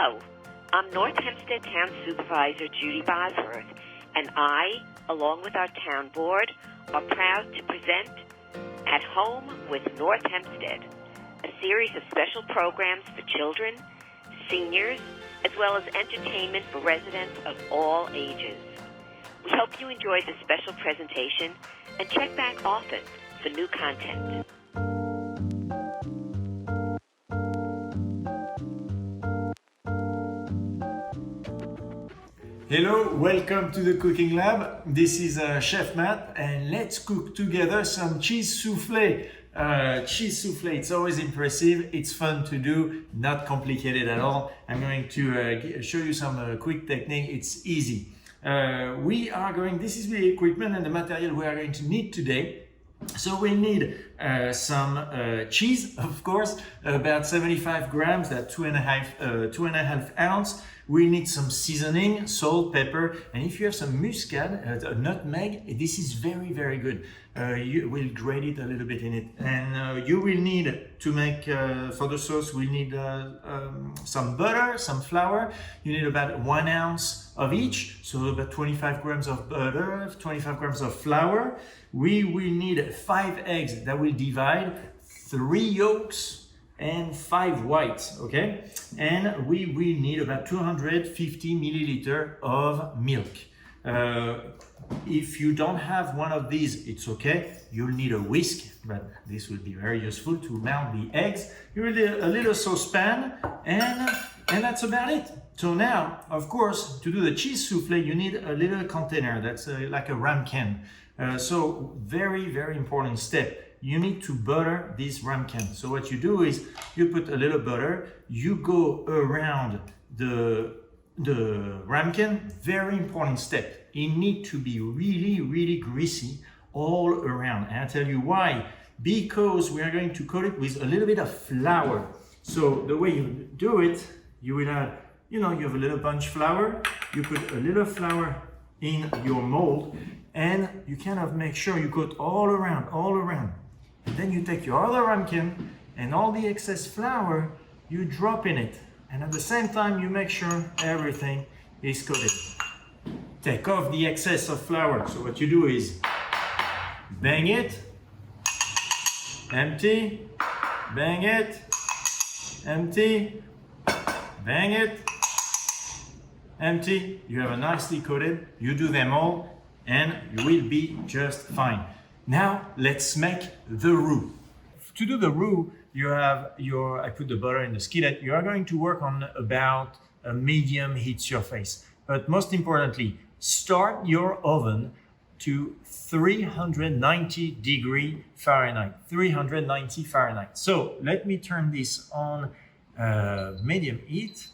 Hello, I'm North Hempstead Town Supervisor Judy Bosworth, and I, along with our town board, are proud to present At Home with North Hempstead, a series of special programs for children, seniors, as well as entertainment for residents of all ages. We hope you enjoy this special presentation and check back often for new content. Hello, welcome to the cooking lab. This is Chef Matt, and let's cook together some cheese souffle. Cheese souffle, it's always impressive, it's fun to do, not complicated at all. I'm going to show you some quick technique, it's easy. This is the equipment and the material we are going to need today. So we need some cheese, of course, about 75 grams, that's two and a half ounce. We need some seasoning, salt, pepper, and if you have some muscad, nutmeg, this is very, very good. You will grate it a little bit in it. And you will need to make, for the sauce, we need some butter, some flour. You need about 1 ounce of each, so about 25 grams of butter, 25 grams of flour. We will need 5 eggs that will divide, 3 yolks, and 5 whites, okay? And we will need about 250 milliliter of milk. If you don't have one of these, it's okay. You'll need a whisk, but this will be very useful to melt the eggs. You will need a little saucepan, and that's about it. So now, of course, to do the cheese souffle, you need a little container that's like a ramekin. So very, very important step. You need to butter this ramekin. So what you do is you put a little butter, you go around the ramekin. Very important step. It needs to be really, really greasy all around. And I'll tell you why. Because we are going to coat it with a little bit of flour. So the way you do it, you will add, you have a little bunch flour, you put a little flour in your mold, and you kind of make sure you coat all around. And then you take your other ramekin and all the excess flour, you drop in it. And at the same time, you make sure everything is coated. Take off the excess of flour. So what you do is bang it, empty, bang it, empty, bang it, empty. You have a nicely coated. You do them all and you will be just fine. Now let's make the roux. To do the roux, I put the butter in the skillet. You are going to work on about a medium heat surface. But most importantly, start your oven to 390 degree Fahrenheit. 390 Fahrenheit. So let me turn this on medium heat.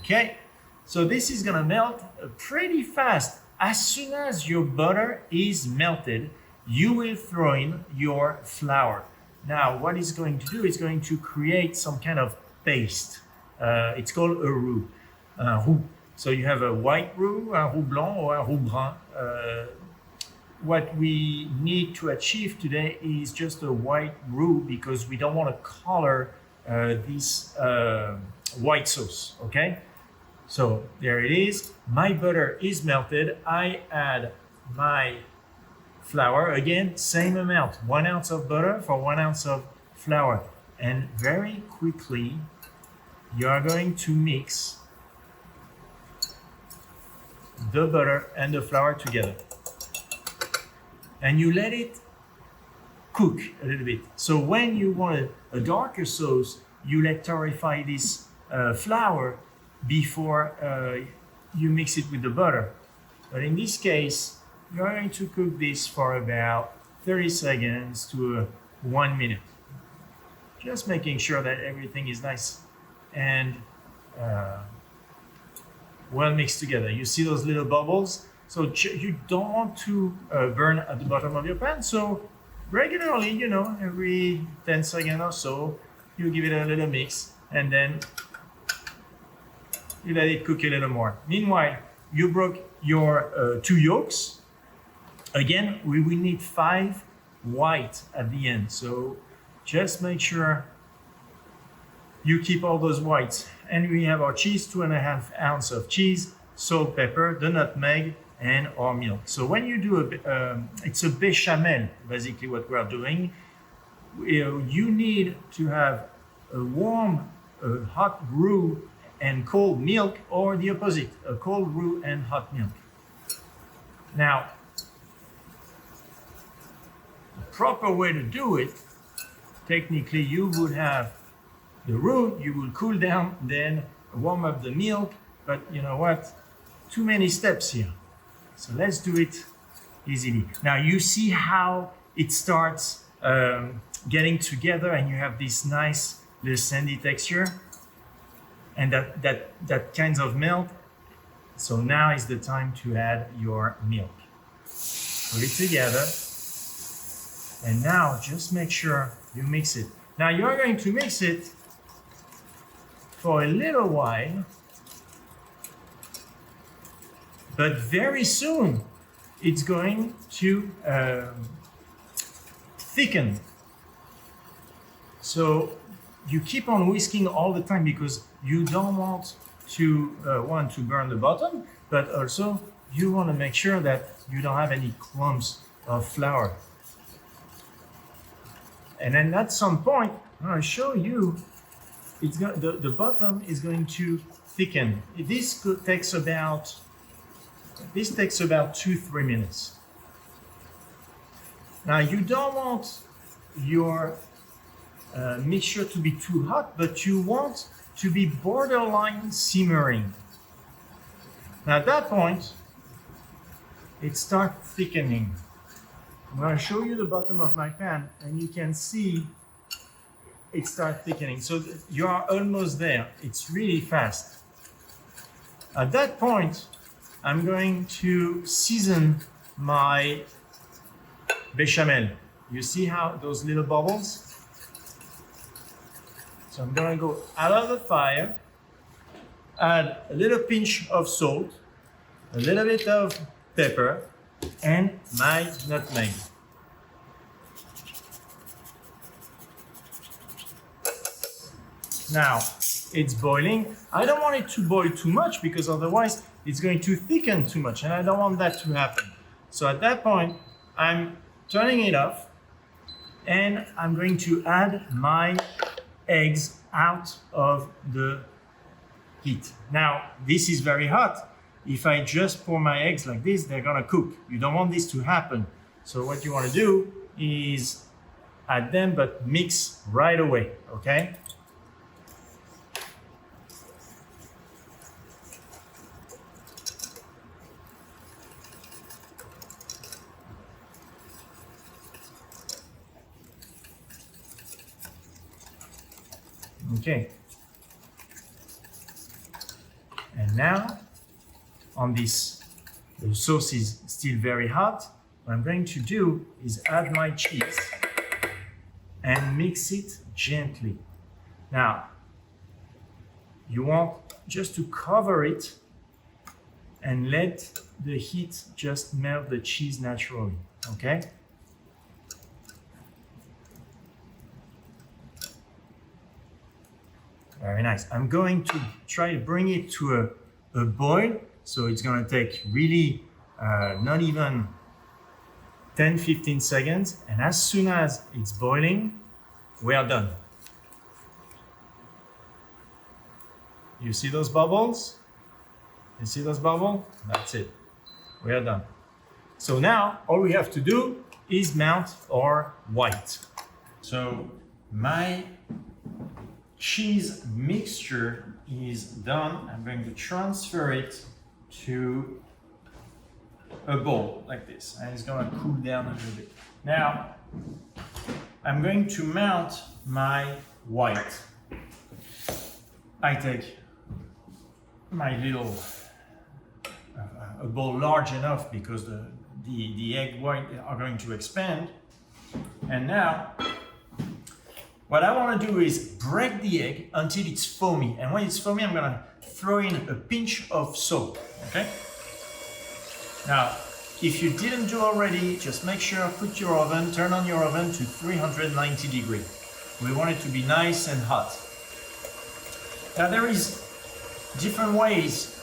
Okay. So this is gonna melt pretty fast. As soon as your butter is melted, you will throw in your flour. Now, what it's going to do is going to create some kind of paste. It's called a roux. Roux. So you have a white roux, un roux blanc, or un roux brun. What we need to achieve today is just a white roux because we don't want to color this white sauce, okay? So there it is. My butter is melted. I add my flour. Again, same amount. 1 ounce of butter for 1 ounce of flour. And very quickly, you are going to mix the butter and the flour together. And you let it cook a little bit. So when you want a darker sauce, you let torrefy this flour before you mix it with the butter. But in this case, you're going to cook this for about 30 seconds to 1 minute. Just making sure that everything is nice and well mixed together. You see those little bubbles? So you don't want to burn at the bottom of your pan. So regularly, every 10 seconds or so, you give it a little mix and then you let it cook a little more. Meanwhile, you broke your 2 yolks. Again, we will need 5 white at the end. So just make sure You keep all those whites. And we have our cheese, 2.5 ounces of cheese, salt, pepper, the nutmeg, and our milk. So when you do it's a bechamel, basically what we are doing. You need to have a warm, hot roux and cold milk, or the opposite, a cold roux and hot milk. Now, the proper way to do it, technically you would have the roux, you will cool down, then warm up the milk, but you know what? Too many steps here. So let's do it easily. Now you see how it starts getting together and you have this nice little sandy texture and that kinds of melt. So now is the time to add your milk. Put it together. And now just make sure you mix it. Now you're going to mix it for a little while, but very soon it's going to thicken. So you keep on whisking all the time because you don't want to burn the bottom, but also you want to make sure that you don't have any clumps of flour. And then at some point, I'll show you, the bottom is going to thicken. This takes about 2-3 minutes. Now you don't want your mixture to be too hot, but you want to be borderline simmering. Now at that point, it starts thickening. I'm going to show you the bottom of my pan, and you can see it starts thickening. So you are almost there. It's really fast. At that point, I'm going to season my bechamel. You see how those little bubbles? So I'm going to go out of the fire, add a little pinch of salt, a little bit of pepper, and my nutmeg. Now it's boiling. I don't want it to boil too much because otherwise it's going to thicken too much, and I don't want that to happen. So at that point, I'm turning it off and I'm going to add my eggs out of the heat. Now, this is very hot. If I just pour my eggs like this, they're gonna cook. You don't want this to happen. So what you wanna do is add them, but mix right away, okay? Okay. And now, on this, the sauce is still very hot. What I'm going to do is add my cheese and mix it gently. Now, you want just to cover it and let the heat just melt the cheese naturally, okay? Very nice. I'm going to try to bring it to a boil. So it's going to take really not even 10-15 seconds. And as soon as it's boiling, we are done. You see those bubbles? You see those bubbles? That's it. We are done. So now all we have to do is melt our white. So my cheese mixture is done. I'm going to transfer it to a bowl like this, and it's going to cool down a little bit. Now I'm going to melt my white. I take my little a bowl large enough because the egg white are going to expand, and now what I want to do is break the egg until it's foamy. And when it's foamy, I'm going to throw in a pinch of salt, okay? Now, if you didn't do already, just make sure, turn on your oven to 390 degrees. We want it to be nice and hot. Now there is different ways.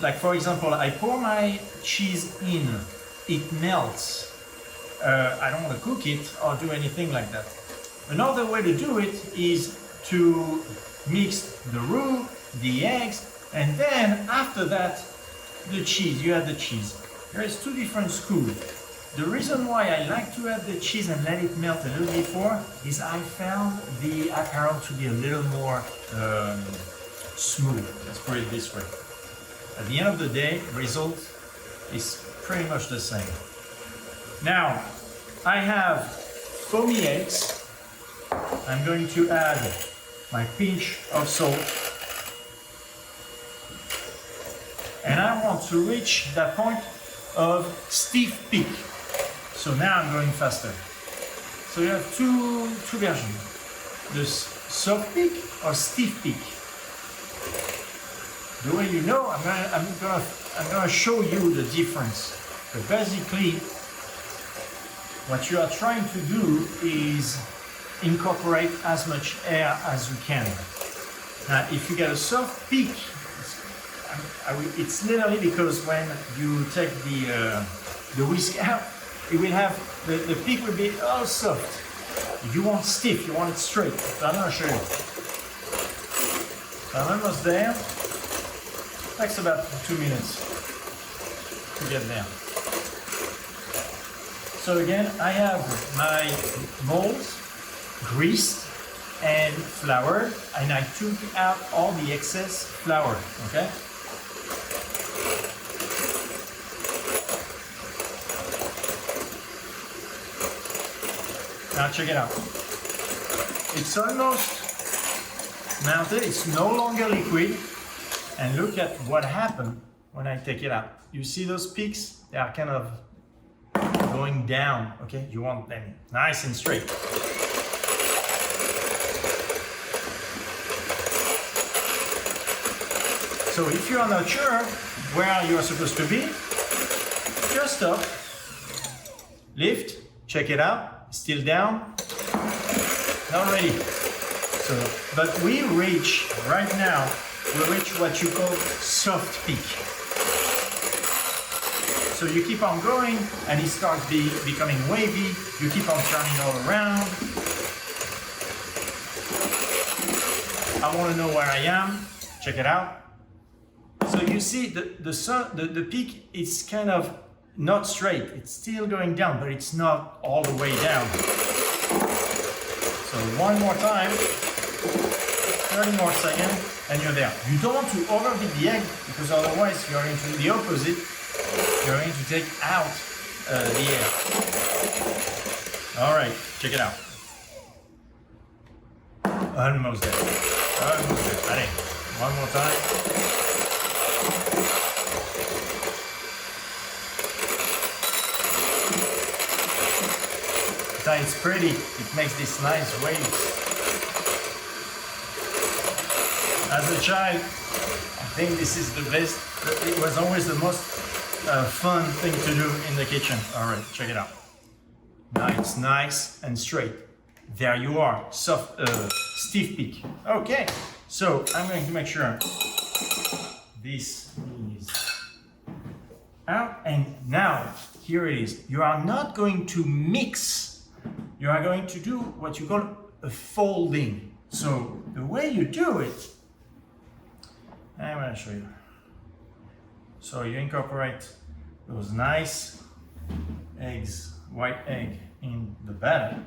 Like for example, I pour my cheese in, it melts. I don't want to cook it or do anything like that. Another way to do it is to mix the roux, the eggs, and then after that, the cheese. You add the cheese. There is two different schools. The reason why I like to add the cheese and let it melt a little before is I found the apparel to be a little more smooth. Let's put it this way. At the end of the day, result is pretty much the same. Now, I have foamy eggs. I'm going to add my pinch of salt. And I want to reach that point of stiff peak. So now I'm going faster. So you have two versions. The soft peak or stiff peak. The way you know, I'm gonna show you the difference. But basically, what you are trying to do is incorporate as much air as you can. Now, if you get a soft peak, it's literally because when you take the whisk out, it will have the peak will be all soft. If you want stiff, you want it straight. So I'm gonna show you. So I'm almost there. Takes about 2 minutes to get there. So again, I have my molds greased and floured, and I took out all the excess flour, okay? Now check it out. It's almost melted, it's no longer liquid, and look at what happened when I take it out. You see those peaks? They are kind of going down, okay? You want them nice and straight. So if you are not sure where you are supposed to be, just stop, lift, check it out, still down, not ready. So, but we reach, right now, we reach what you call soft peak. So you keep on going and it starts becoming wavy, you keep on turning all around. I want to know where I am, check it out. So you see the peak is kind of not straight, it's still going down, but it's not all the way down. So one more time, 30 more seconds, and you're there. You don't want to overbeat the egg because otherwise you're going to do the opposite. You're going to take out the air. All right, check it out. Almost there. Almost there. Allez, one more time. It's pretty, it makes this nice waves. As a child, I think this is the best, it was always the most fun thing to do in the kitchen. All right, check it out. Now it's nice and straight. There you are, soft, stiff peak. Okay, so I'm going to make sure this is out, and now here it is. You are not going to mix. You are going to do what you call a folding. So the way you do it, I'm going to show you. So you incorporate those nice eggs, white egg in the batter.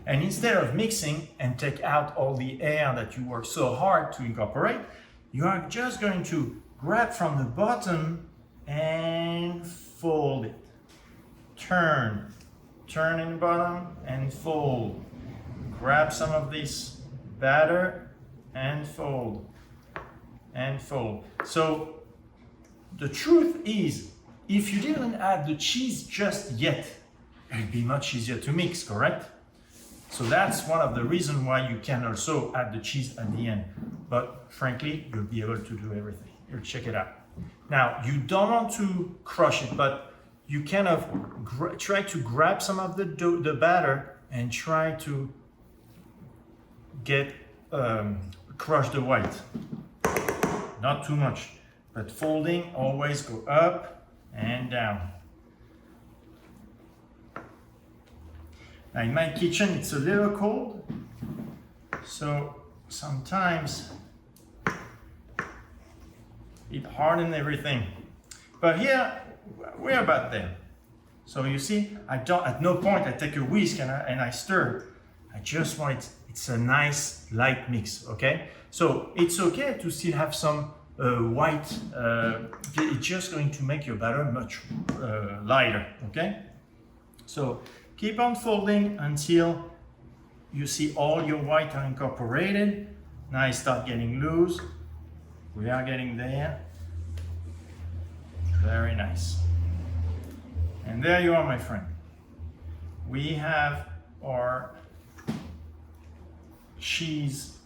And instead of mixing and take out all the air that you work so hard to incorporate, you are just going to grab from the bottom and fold it. Turn in the bottom and fold. Grab some of this batter and fold. And fold. So the truth is, if you didn't add the cheese just yet, it'd be much easier to mix, correct? So that's one of the reasons why you can also add the cheese at the end. But frankly, you'll be able to do everything. Here, check it out. Now, you don't want to crush it, but you kind of try to grab some of the batter and try to get crush the white. Not too much, but folding, always go up and down. Now in my kitchen, it's a little cold, so sometimes it hardens everything. But here, we're about there. So you see, at no point I take a whisk and I stir. I just want it, it's a nice light mix, okay? So it's okay to still have some white, it's just going to make your batter much lighter, okay? So keep on folding until you see all your white are incorporated. Now I start getting loose. We are getting there. Very nice. And there you are, my friend. We have our cheese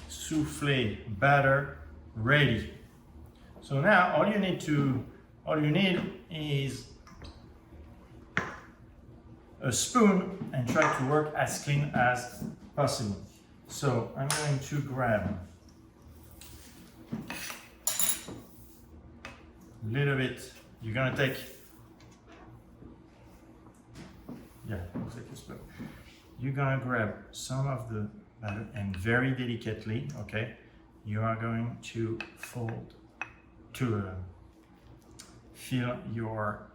souffle batter ready. So now all you need is a spoon and try to work as clean as possible. So I'm going to grab a little bit. You're gonna take, take a spoon. You're gonna grab some of the batter and very delicately, okay, you are going to fold to fill your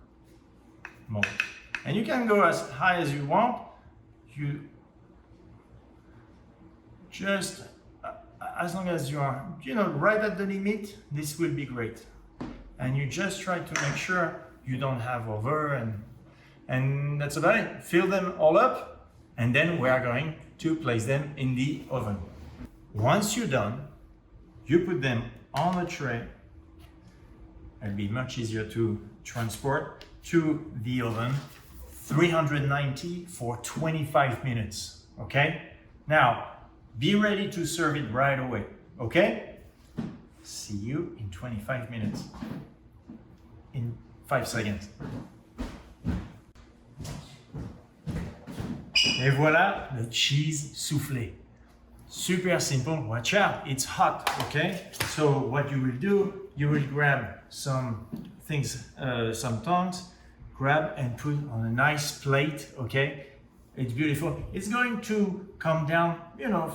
mold. And you can go as high as you want. You just, as long as you are, right at the limit, this will be great. And you just try to make sure you don't have over, and that's about it. Fill them all up, and then we are going to place them in the oven. Once you're done, you put them on a tray. It'll be much easier to transport to the oven. 390 for 25 minutes, okay? Now, be ready to serve it right away, okay? See you in 25 minutes. In 5 seconds. Et voilà le cheese soufflé. Super simple. Watch out, it's hot, okay? So what you will do, you will grab some things, some tongs, grab and put on a nice plate, okay? It's beautiful. It's going to come down,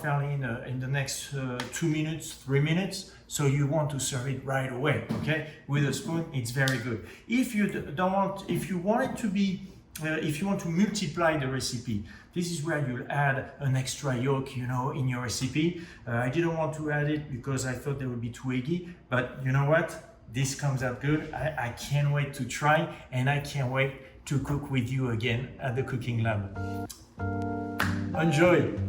fairly in the next 2 minutes, 3 minutes. So you want to serve it right away, okay? With a spoon, it's very good. If you don't want, if you want it to be, if you want to multiply the recipe, this is where you'll add an extra yolk, in your recipe. I didn't want to add it because I thought they would be too eggy, but you know what? This comes out good. I can't wait to try, and I can't wait to cook with you again at the cooking lab. Enjoy!